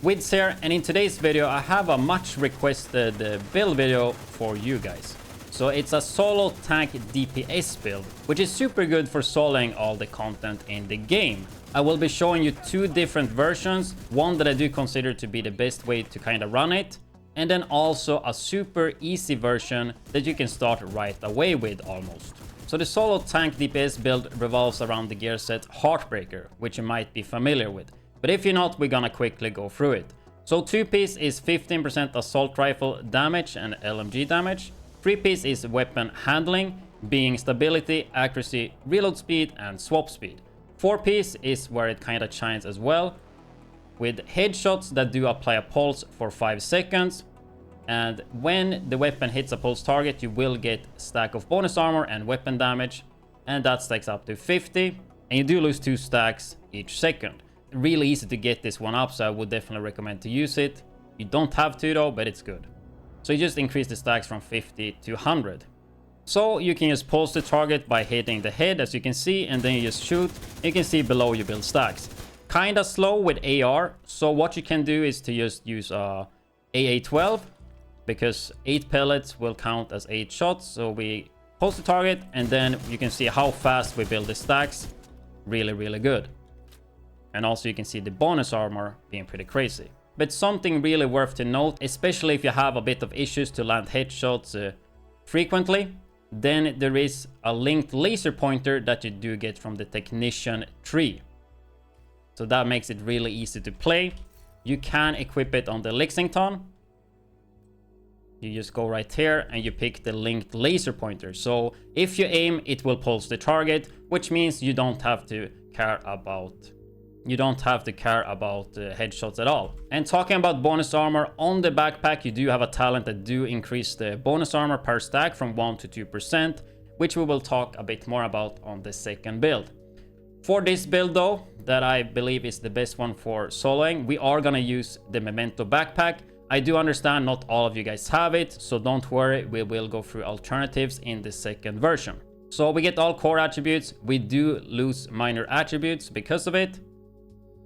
widdz here, and in today's video I have a much requested build video for you guys. So it's a solo tank DPS build, which is super good for soloing all the content in the game. I will be showing you two different versions, one that I do consider to be the best way to kind of run it, and then also a super easy version that you can start right away with almost. So the solo tank DPS build revolves around the gear set Heartbreaker, which you might be familiar with. But if you're not, we're gonna quickly go through it. So 2-piece is 15% assault rifle damage and LMG damage. 3-piece is weapon handling, being stability, accuracy, reload speed, and swap speed. 4-piece is where it kind of shines as well, with headshots that do apply a pulse for 5 seconds. And when the weapon hits a pulse target, you will get stack of bonus armor and weapon damage, and that stacks up to 50, and you do lose 2 stacks each second. Really easy to get this one up, so I would definitely recommend to use it. You don't have to though, but it's good. So you just increase the stacks from 50 to 100. So you can just pulse the target by hitting the head, as you can see, and then you just shoot. You can see below you build stacks. Kinda slow with AR, so what you can do is to just use AA12, because 8 pellets will count as 8 shots. So we pulse the target, and then you can see how fast we build the stacks. Really good. And also you can see the bonus armor being pretty crazy. But something really worth to note, especially if you have a bit of issues to land headshots frequently, then there is a linked laser pointer that you do get from the technician tree. So that makes it really easy to play. You can equip it on the Lexington. You just go right here and you pick the linked laser pointer. So if you aim, it will pulse the target, which means you don't have to care about headshots at all. And talking about bonus armor, on the backpack you do have a talent that do increase the bonus armor per stack from 1 to 2%, which we will talk a bit more about on the second build. For this build though, that I believe is the best one for soloing, we are gonna use the Memento backpack. I do understand not all of you guys have it, so don't worry, we will go through alternatives in the second version. So we get all core attributes, we do lose minor attributes because of it,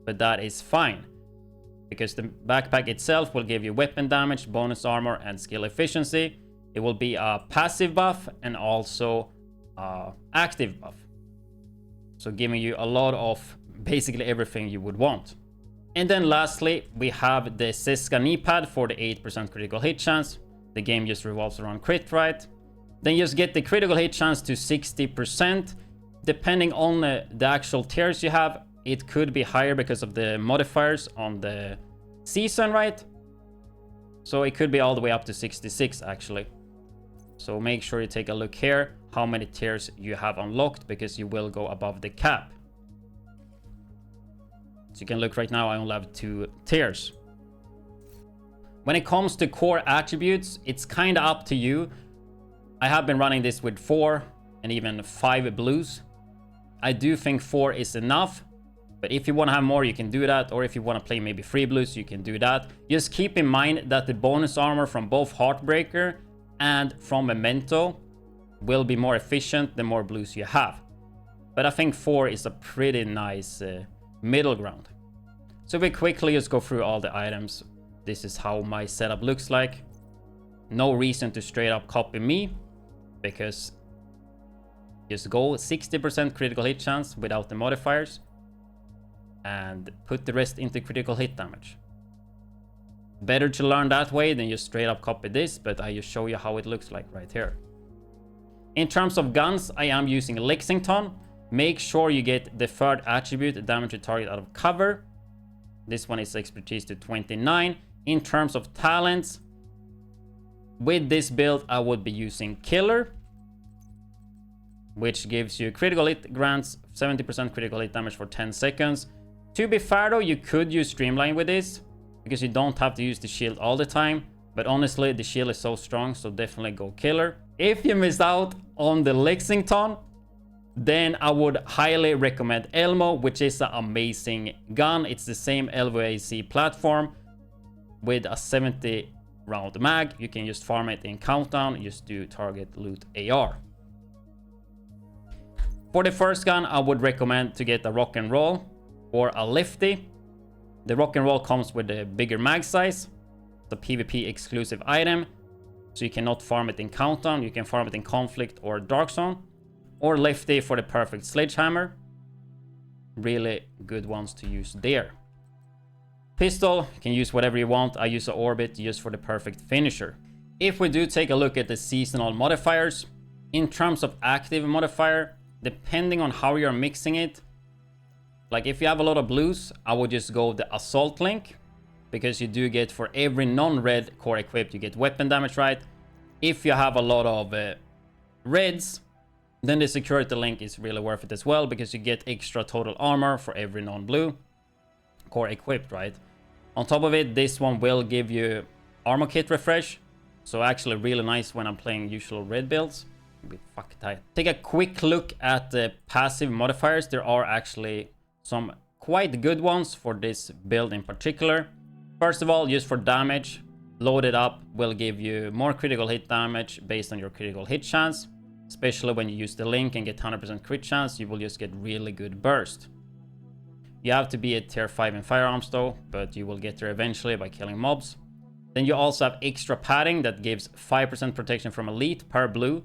but that is fine, because the backpack itself will give you weapon damage, bonus armor, and skill efficiency. It will be a passive buff and also active buff, so giving you a lot of basically everything you would want. And then lastly, we have the Seska knee pad for the 8% critical hit chance. The game just revolves around crit, right? Then you just get the critical hit chance to 60%. Depending on the actual tiers you have, it could be higher because of the modifiers on the season, right? So it could be all the way up to 66 actually. So make sure you take a look here how many tiers you have unlocked, because you will go above the cap. So you can look right now, I only have 2 tiers. When it comes to core attributes, it's kind of up to you. I have been running this with 4 and even 5 blues. I do think 4 is enough, but if you want to have more, you can do that. Or if you want to play maybe 3 blues, you can do that. Just keep in mind that the bonus armor from both Heartbreaker and from Memento will be more efficient the more blues you have. But I think 4 is a pretty nice middle ground. So we quickly just go through all the items. This is how my setup looks like. No reason to straight up copy me, because just go 60% critical hit chance without the modifiers and put the rest into critical hit damage. Better to learn that way than just straight up copy this, but I just show you how it looks like right here. In terms of guns, I am using Lexington. Make sure you get the third attribute, damage to target out of cover. This one is expertise to 29. In terms of talents, with this build I would be using Killer, which gives you critical hit, grants 70% critical hit damage for 10 seconds. To be fair though, you could use Streamline with this, because you don't have to use the shield all the time. But honestly, the shield is so strong, so definitely go Killer. If you missed out on the Lexington, then I would highly recommend Elmo, which is an amazing gun. It's the same LVAC platform with a 70 round mag. You can just farm it in countdown, just do target loot AR. For the first gun, I would recommend to get a rock and roll or a lefty. The rock and roll comes with a bigger mag size, the PvP exclusive item, so you cannot farm it in countdown. You can farm it in conflict or dark zone, or lefty for the perfect sledgehammer. Really good ones to use there. Pistol, you can use whatever you want. I use an orbit just for the perfect finisher. If we do take a look at the seasonal modifiers, in terms of active modifier, depending on how you're mixing it, like if you have a lot of blues, I would just go the assault link, because you do get for every non-red core equipped, you get weapon damage, right? If you have a lot of reds, then the security link is really worth it as well, because you get extra total armor for every non-blue core equipped, right? On top of it, this one will give you armor kit refresh, so actually really nice when I'm playing usual red builds. A bit fuck tight. Take a quick look at the passive modifiers. There are actually some quite good ones for this build in particular. First of all, just for damage, loaded up will give you more critical hit damage based on your critical hit chance. Especially when you use the link and get 100% crit chance, you will just get really good burst. You have to be at tier 5 in firearms though, but you will get there eventually by killing mobs. Then you also have extra padding that gives 5% protection from elite per blue.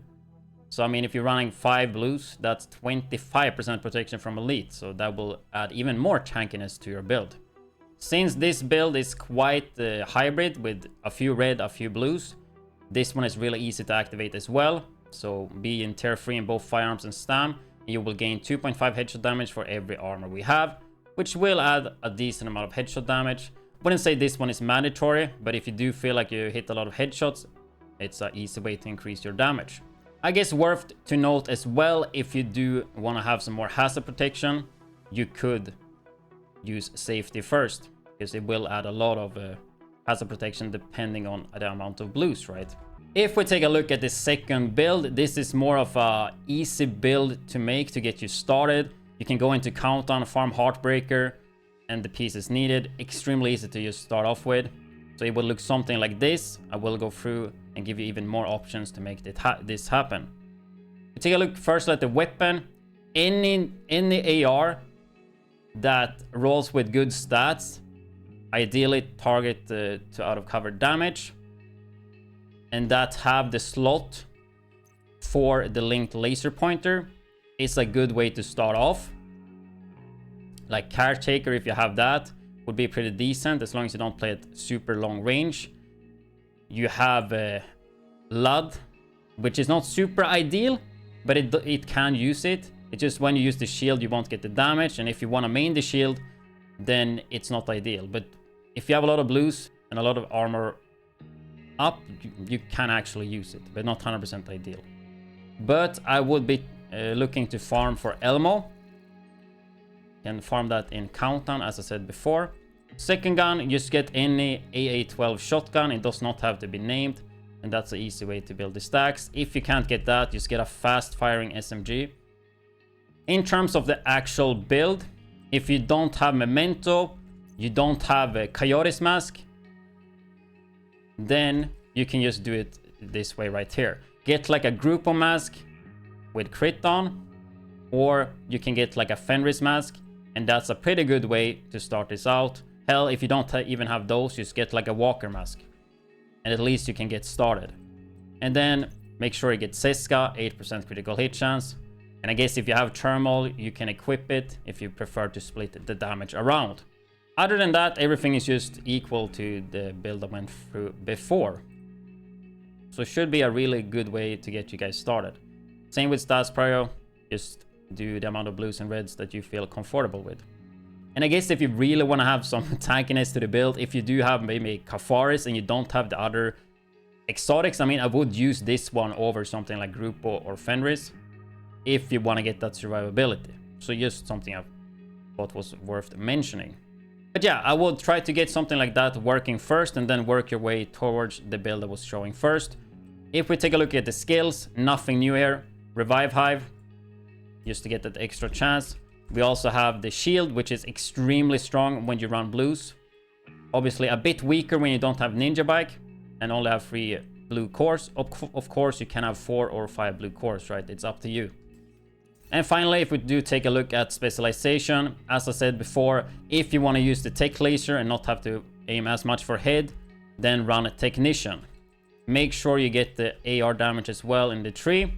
So I mean, if you're running 5 blues, that's 25% protection from elite. So that will add even more tankiness to your build. Since this build is quite hybrid with a few red, a few blues, this one is really easy to activate as well. So be in tier 3 in both firearms and stam, and you will gain 2.5 headshot damage for every armor we have, which will add a decent amount of headshot damage. Wouldn't say this one is mandatory, but if you do feel like you hit a lot of headshots, it's an easy way to increase your damage. I guess worth to note as well, if you do want to have some more hazard protection, you could use safety first, because it will add a lot of hazard protection depending on the amount of blues, right? If we take a look at the second build, this is more of a easy build to make to get you started. You can go into countdown, farm Heartbreaker, and the pieces needed. Extremely easy to just start off with. So it will look something like this. I will go through and give you even more options to make this happen. We take a look first at the weapon. Any AR that rolls with good stats, ideally target to out of cover damage, and that have the slot for the linked laser pointer, is a good way to start off. Like Caretaker, if you have that, would be pretty decent as long as you don't play at super long range. You have Lud, which is not super ideal, but it can use it. It's just when you use the shield, you won't get the damage, and if you want to main the shield, then it's not ideal. But if you have a lot of blues and a lot of armor up, you can actually use it, but not 100% ideal. But I would be looking to farm for Elmo. Can farm that in countdown, as I said before. Second gun, you just get any AA-12 shotgun. It does not have to be named, and that's an easy way to build the stacks. If you can't get that, just get a fast firing SMG. In terms of the actual build, if you don't have Memento, you don't have a Coyote's Mask, then you can just do it this way right here. Get like a Grupo Mask with crit on, or you can get like a Fenris Mask, and that's a pretty good way to start this out. Hell, if you don't even have those, just get like a Walker Mask, and at least you can get started. And then make sure you get Seska, 8% critical hit chance. And I guess if you have Thermal, you can equip it if you prefer to split the damage around. Other than that, everything is just equal to the build I went through before. So it should be a really good way to get you guys started. Same with stats prio, just do the amount of blues and reds that you feel comfortable with. And I guess if you really want to have some tankiness to the build, if you do have maybe Kafaris and you don't have the other exotics, I mean, I would use this one over something like Grupo or Fenris if you want to get that survivability. So just something I thought was worth mentioning. But yeah, I would try to get something like that working first and then work your way towards the build I was showing first. If we take a look at the skills, nothing new here. Revive Hive, just to get that extra chance. We also have the shield, which is extremely strong when you run blues. Obviously a bit weaker when you don't have Ninja Bike and only have 3 blue cores. Of course, you can have 4 or 5 blue cores, right? It's up to you. And finally, if we do take a look at specialization, as I said before, if you want to use the tech laser and not have to aim as much for head, then run a technician. Make sure you get the AR damage as well in the tree.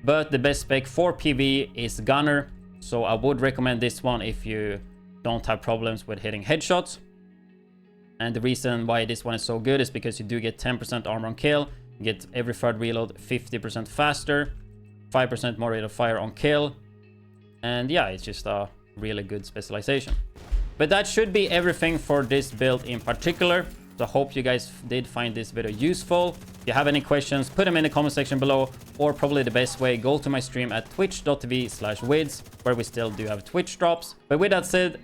But the best spec for PV is gunner, so I would recommend this one if you don't have problems with hitting headshots. And the reason why this one is so good is because you do get 10% armor on kill, you get every third reload 50% faster, 5% more rate of fire on kill, and yeah, it's just a really good specialization. But that should be everything for this build in particular. So I hope you guys did find this video useful. If you have any questions, put them in the comment section below, or probably the best way, go to my stream at twitch.tv/widdz, where we still do have Twitch drops. But with that said,